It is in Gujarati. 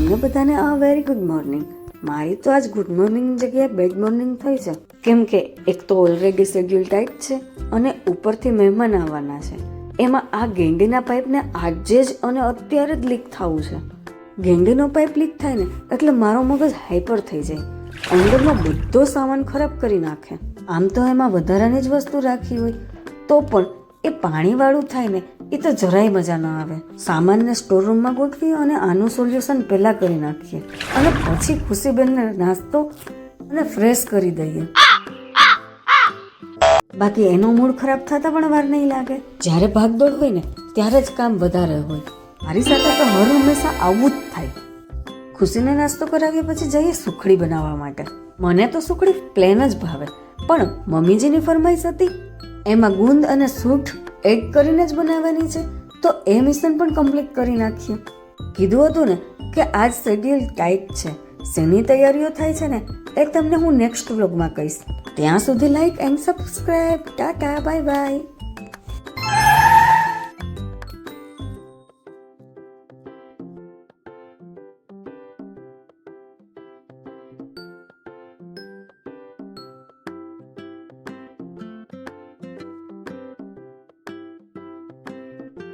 તમને બધાને આ વેરી ગુડ મોર્નિંગ. મારી તો આજ ગુડ મોર્નિંગની જગ્યાએ બેડ મોર્નિંગ થઈ છે, કેમ કે એક તો ઓલરેડી શેડ્યુલ ટાઈટ છે અને ઉપરથી મહેમાન આવવાના છે. એમાં આ ગેંડીના પાઇપને આજે જ અને અત્યારે જ લીક થવું છે. ગેંડીનો પાઇપ લીક થાય ને એટલે મારો મગજ હાઈપર થઈ જાય, અંદરનો બધો સામાન ખરાબ કરી નાખે. આમ તો એમાં વધારાની જ વસ્તુ રાખી હોય તો પણ એ પાણીવાળું થાય ને એ તો જરાય મજા ન આવે. સામાનને સ્ટોર રૂમમાં ગોઠવી અને આનું સોલ્યુશન પહેલા કરી નાખીએ અને પછી ખુશીબેનને નાસ્તો અને ફ્રેશ કરી દઈએ. બાકી એનો મૂડ ખરાબ થતા પણ વાર નહીં લાગે. જ્યારે ભાગદોડ હોય ને ત્યારે જ કામ વધારે હોય. મારી સાથે તો હર હંમેશા આવું જ થાય. ખુશીને નાસ્તો કરાવ્યા પછી જઈએ સુખડી બનાવવા માટે. મને તો સુખડી પ્લેન જ ભાવે, પણ મમ્મીજીની ફરમાઈશ હતી એમાં ગુંદ અને સૂંઠ એડ કરીને જ બનાવવાની છે, તો એ મિશ્રણ પણ કમ્પ્લીટ કરી નાખીએ. કીધું હતું ને કે આજ શેડ્યુલ ટાઈટ છે. શેની તૈયારીઓ થાય છે ને એ તમને હું નેક્સ્ટ વ્લોગમાં કહીશ. ત્યાં સુધી like and subscribe. Tata, bye bye.